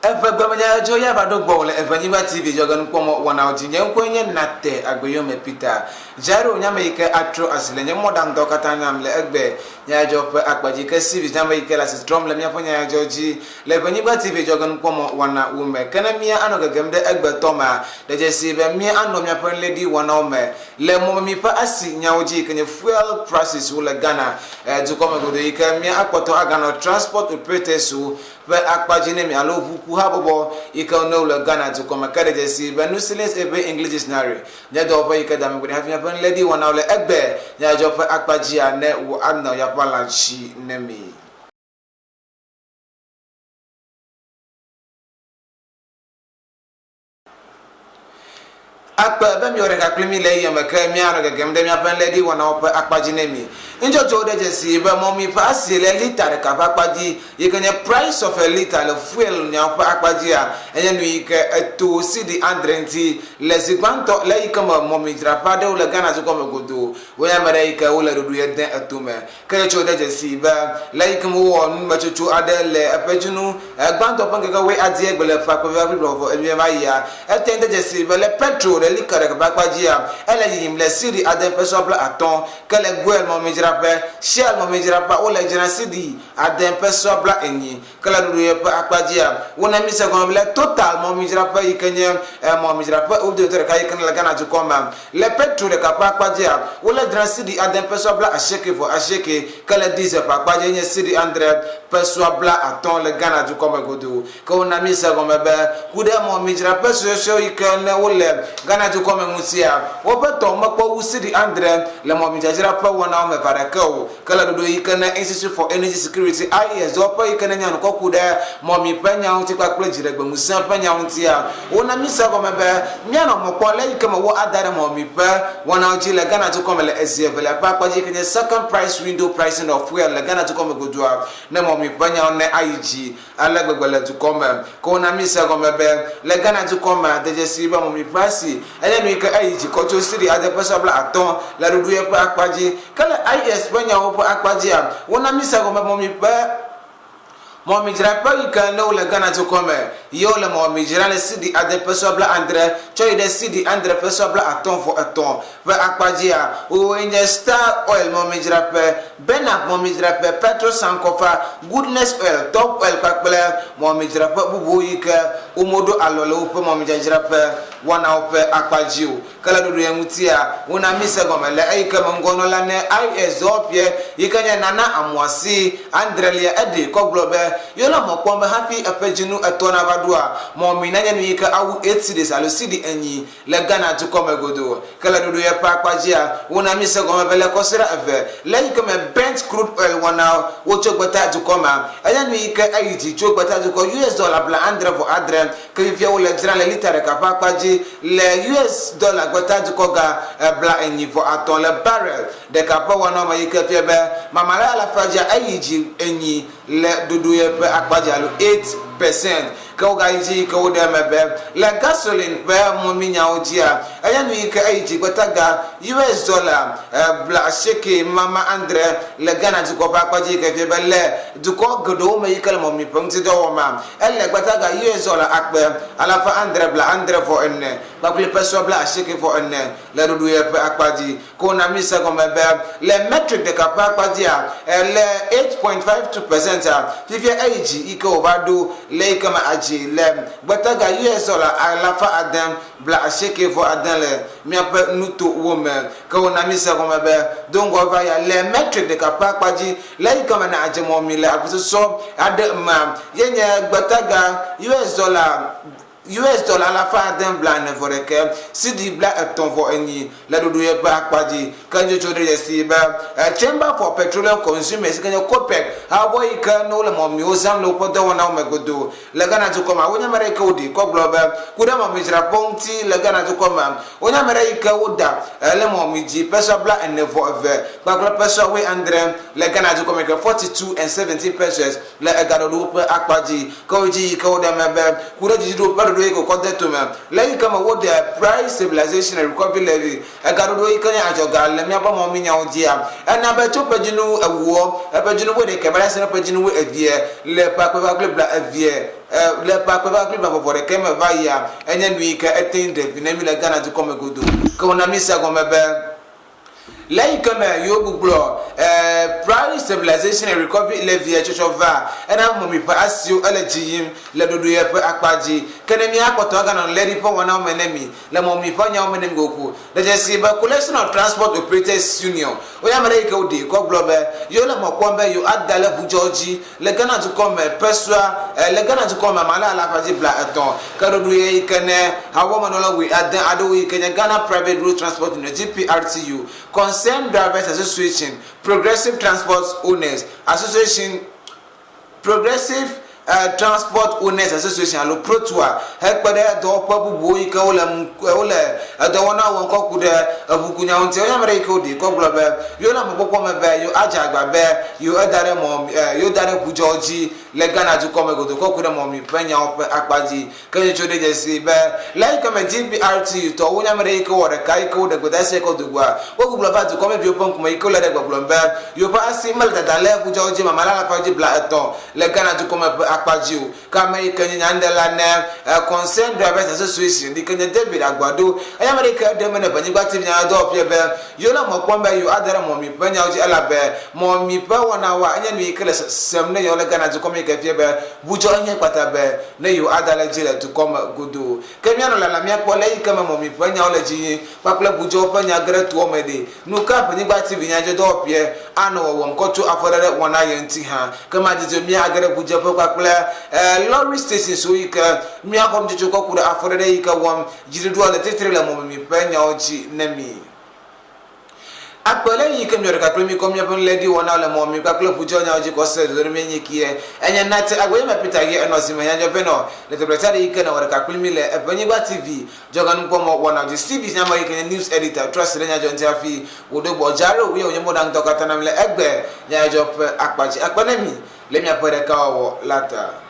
Evagwamanya joya badogbo le Ewenyigba TV Nyadzɔdzɔwo wana ojinye nkwenye nate agbeyome Peter jaro nyameke atro asile nyamodang dokatanyam le egbe nyajope akpaji ke CV nyameke la system le miaponya joji le Ewenyigba TV Nyadzɔdzɔwo wana ume kana mia anogegemde egbe toma de jesi be mia ando miapon lady wana ume le momi pa asi nyaoji kenye fuel prices le Ghana dukome godo ike mia akpoto agano transport operators be akpaji ne mi alo habobo ika no le Ghana to come kade si be no silence ebe English dictionary nya do pa ika dam go have happen lady one le egbe nya jo pa akpaji ane wo anna ya palanchi nemi akpa be mi ore ka klimi le yema ka mi ara ga gemde mi happen lady one pa akpaji nemi injo de jesi be momi pa si le liter ka akpaji yekenya price of a liter le fuel nya pa akpaji a enya nu ike to cedi andrenti le zigwanto le ikama momi drapa de le Ghana zo come godo we amere ike wo le dodu yeden atume ka cho de jesi be le ikama wo nu machuchu adele apejunu gbanto pangega we adie gbele fa ko vi bro emi ma ya etende jesi be le petrol le likare ka akpaji a ele yim le cedi aden peso bla aton ka le gwel momi Shell momejirapa o le jina cedi adem peso bla enyi kala dudu ye pa akpajia wona mi se gon le total momejirapa ikenye momejirapa o de tere kai kan la Ghana to come le petrol de kapa akpajia o le jina cedi adem peso bla asheke fo asheke kala diesel pa akpajia nye cedi 100 peso bla aton le Ghana to come godo ko wona mi se gon be kude momejirapa so ikene o le Ghana to come musia o beto makpo u cedi 100 le momejirapa wona o me kala dodo ikana Institute for Energy Security IES do pa ikana nyano kokuda momi panya unti kwa plejire gbe musa panya unti a wona misa ko mebe nyano mokon le ikama wo adare momi pa wona oji le Ghana to come le ezievele pa kwa ji kenya second price window pricing of fuel le Ghana to come godua na momi panya ne IG alagbele to come ko na misa ko mebe le Ghana to come de jesi ba momi price ele no ika IG ko to siri ade possible aton la dodo ye pa akwaji kala IS banya wo akpaji a wona misa go momi pa momi jira pa ika no le Ghana to come yo le momi jira le cedi ade peso bla andre choy de cedi andre peso bla aton fo aton va akpaji a o enye star oil momi jira pa bena momi jira pa petrol sankofa goodness oil top oil pakpele momi jira pa bubu ika o modo alolo pe momi jira pa wana ope akpaji o kala dodo yamuti a wona misa go le aika mongono la ne IS opie ikanya nana amwasi andrelia ede ko globe yola mokon be happy apejinu etona badua momi nanya nu ika awu 8 days alo cedi enyi le Ghana to come godo kala dodo ya pa akpaji a wona misa go be le kosira ave le ika me bent crude oil wana wo chogbata to come anya nu ika ayiji chogbata to ko US dollar bla andre for adren ke via wo le dran le liter ka pa akpaji le US dollar gbata to ko ga bla enyi for aton le barrel de ka pa wana ma ika fie be mamala la faja ayiji enyi le dodo ye pe akpaji alo 8% ka ga yiji ka wo de mebe le gasoline pe mo minya ojia aya nu ika ayiji gbata ga US dollar bla sheke mama andre le Ghana to ko pa akpaji ka fie be le du ko godo ma ika le mo mi ponti do wo ma ele gbata ga US dollar akpe ala fa andre bla andre for enne ba kule peso bla sheke for enne le dodo ye pe akpaji ko na mi se ko mebe le metric de ka pa akpaji a le 8.52% a fifie ayiji ika ovado le kama aji le gbataga US dollar alafa adam bla sheke for adam le mi ape nuto woman ka wona mi se ko mebe don go via le metric de ka pa akpaji le kama na aje mo mi le abuso so ade ma yenye gbataga US dollar la fa den blan for the cap cedi bla ton for any la do ye pa akpaji kanjo chodre yesi ba chamber for petroleum consumers kanyo copec ha boy ka no le mo mi ozam lo podo wana o megodo la Ghana to come wonya America odi ko global kuda mo mi jira ponti la Ghana to come wonya America oda le mo mi ji peso bla en for ave pa peso we andre la Ghana to come 42 and 70 pesos la Ghana do pa akpaji ko ji ko da mebe kuda ji do do iko kote tuma legi kama wo the price stabilization and recovery levy e ga do iko nya ajoga le mi aba mo mi nya odia e na ba to paginu ewo e paginu wo de kebara se na paginu wo evie le pa ko ba bla evie le pa ko ba bla bo de kema va ya enya nwi ka etinde bi na mi le Ghana to come godo ko na mi sa go mebe like come you go price stabilization and recovery levy church of va and am mi pa asio allergy le dodo ye pa akpaji kene mi akoto ga no lady po wana o menemi le mo mi pa nya o menemi goku the just ba collection of transport operators union o ya mare ke odi ko globe yo le mo kwombe yo adale bujoji le Ghana to come peswa le Ghana to come mala ala faji bla eton ka dodo ye kene hawo manola we adan ado we kenya Ghana private road transport union GPRTU Concerned Drivers Association, Progressive Transport Owners Association, Progressive Transport Owners Association alo protua hekpede do pabu boyi ka ola do wana won ko kude abukunya onte o yamre ko di ko globe yo la mpopo mebe yo aja agba be yo edare mom yo dare bujoji le Ghana to come go do ko kude mom penya op akpaji kenye chode jesi be like come GPRT to wo yamre ko wore kai ko de go dase ko dugwa wo globe to come bi opon kuma iko le de globe yo pa asimal da dale bujoji mamala la faji bla eton le Ghana to come akpajiu kama ikenye nyandela na Concerned Drivers Association dikenye David Agbado ayamerika demene Ewenyigba TV Nyadzɔdzɔwo pie be yo la mo kwombe yo adara mo mi penya oji alabe mo mi pa wona wa anya ni kele semne yo le Ghana to come ke pie be bujo anya kwata be ne yo adala jile to come godo kemia no la mi akpo le ikama mo mi penya ole ji papla bujo penya gre to omede nu ka Ewenyigba TV Nyadzɔdzɔwo pie ano wo nkoto afodere wona yenti ha kama jijo mi agre bujo papla lorry station so yika mi akom jijo ko kura afodere yika won jiridu ala tetre la mo mi penya oji nemi akpele yika mi reka premi kom yapon lady wona la mo mi kaklo bujo nya oji ko se do mi nyikie enya nate agwe ma peter ye enosi me nya veno le tebretare yika na reka premi le Ewenyigba TV jogan ko mo wona ji cv nya ma yika news editor trust le nya jonti afi wodo bojaro wi onye modan to katana le egbe nya jop akpaji akpele mi le mi apere ka wo lata